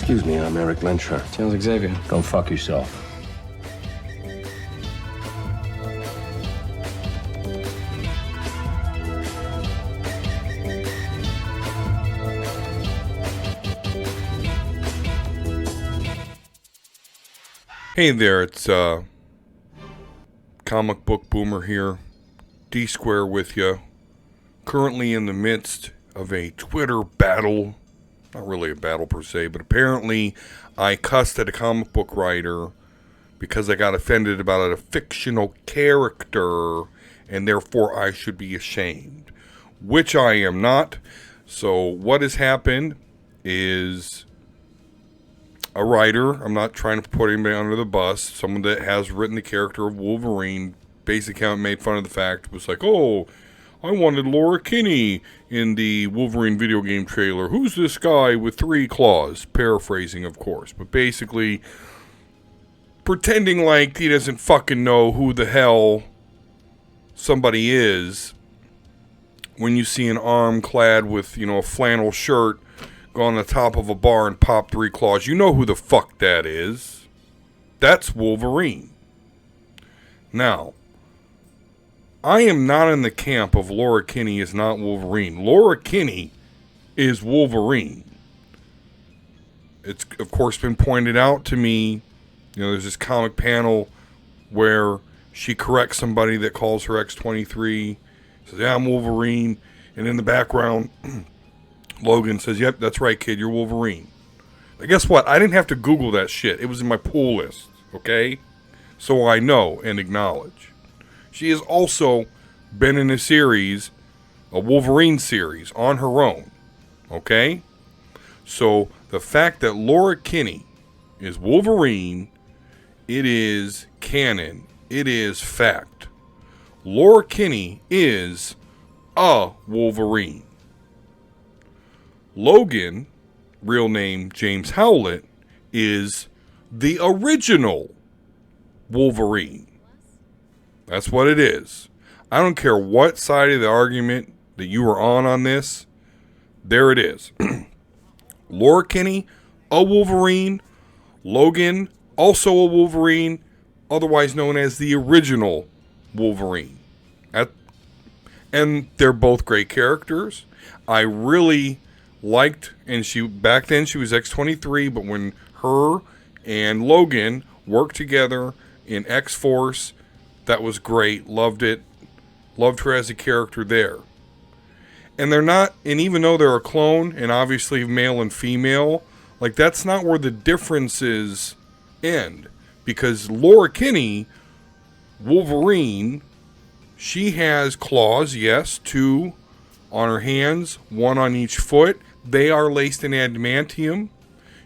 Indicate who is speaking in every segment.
Speaker 1: Excuse me, I'm Eric Lyncher.
Speaker 2: Sounds Xavier.
Speaker 1: Go fuck yourself.
Speaker 3: Hey there, it's Comic Book Boomer here, D Square with you. Currently in the midst of a Twitter battle. Not really a battle per se, but apparently I cussed at a comic book writer because I got offended about a fictional character, and therefore I should be ashamed, which I am not. So what has happened is a writer, I'm not trying to put anybody under the bus, someone that has written the character of Wolverine, base account made fun of the fact, was like, oh, I wanted Laura Kinney in the Wolverine video game trailer. Who's this guy with 3 claws? Paraphrasing, of course. But basically, pretending like he doesn't fucking know who the hell somebody is when you see an arm clad with, a flannel shirt go on the top of a bar and pop 3 claws. You know who the fuck that is. That's Wolverine. Now, I am not in the camp of Laura Kinney is not Wolverine. Laura Kinney is Wolverine. It's, of course, been pointed out to me, there's this comic panel where she corrects somebody that calls her X-23, says, yeah, I'm Wolverine, and in the background, Logan says, yep, that's right, kid, you're Wolverine. But guess what? I didn't have to Google that shit. It was in my pull list, okay? So I know and acknowledge. She has also been in a series, a Wolverine series, on her own. Okay? So, the fact that Laura Kinney is Wolverine, it is canon. It is fact. Laura Kinney is a Wolverine. Logan, real name James Howlett, is the original Wolverine. That's what it is. I don't care what side of the argument that you are on this. There it is. Laura Kinney, a Wolverine. Logan, also a Wolverine, otherwise known as the original Wolverine. And they're both great characters. I really liked, and back then she was X-23, but when her and Logan worked together in X-Force, that was great. Loved it. Loved her as a character there. And they're not, and even though they're a clone, and obviously male and female, that's not where the differences end. Because Laura Kinney, Wolverine, she has claws, yes, 2 on her hands, 1 on each foot. They are laced in adamantium.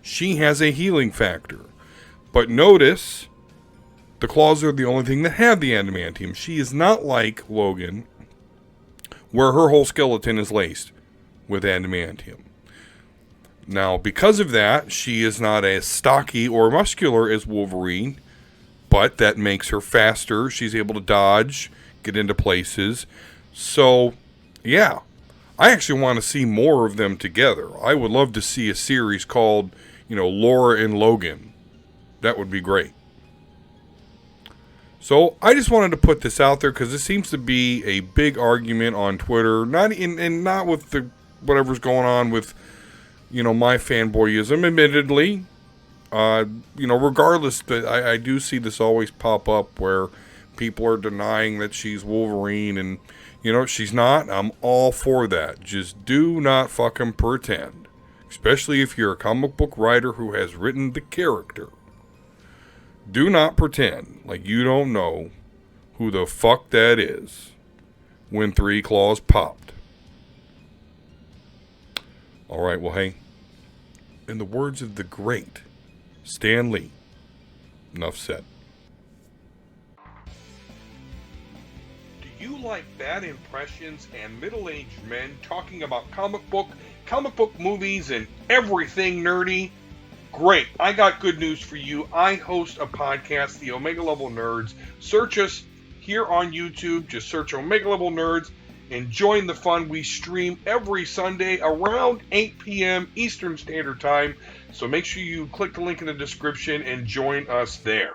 Speaker 3: She has a healing factor. But notice, the claws are the only thing that have the adamantium. She is not like Logan, where her whole skeleton is laced with adamantium. Now, because of that, she is not as stocky or muscular as Wolverine, but that makes her faster. She's able to dodge, get into places. So, yeah, I actually want to see more of them together. I would love to see a series called, Laura and Logan. That would be great. So I just wanted to put this out there because it seems to be a big argument on Twitter, not with the whatever's going on with, my fanboyism. Admittedly, regardless, I do see this always pop up where people are denying that she's Wolverine, and she's not. I'm all for that. Just do not fucking pretend, especially if you're a comic book writer who has written the character. Do not pretend like you don't know who the fuck that is when 3 claws popped. Alright, well, hey, in the words of the great Stan Lee, Nuff Said. Do you like bad impressions and middle-aged men talking about comic book movies, and everything nerdy? Great. I got good news for you. I host a podcast, the Omega Level Nerds. Search us here on YouTube. Just search Omega Level Nerds. and join the fun. We stream every Sunday around 8 p.m. Eastern Standard Time. So make sure you click the link in the description and join us there.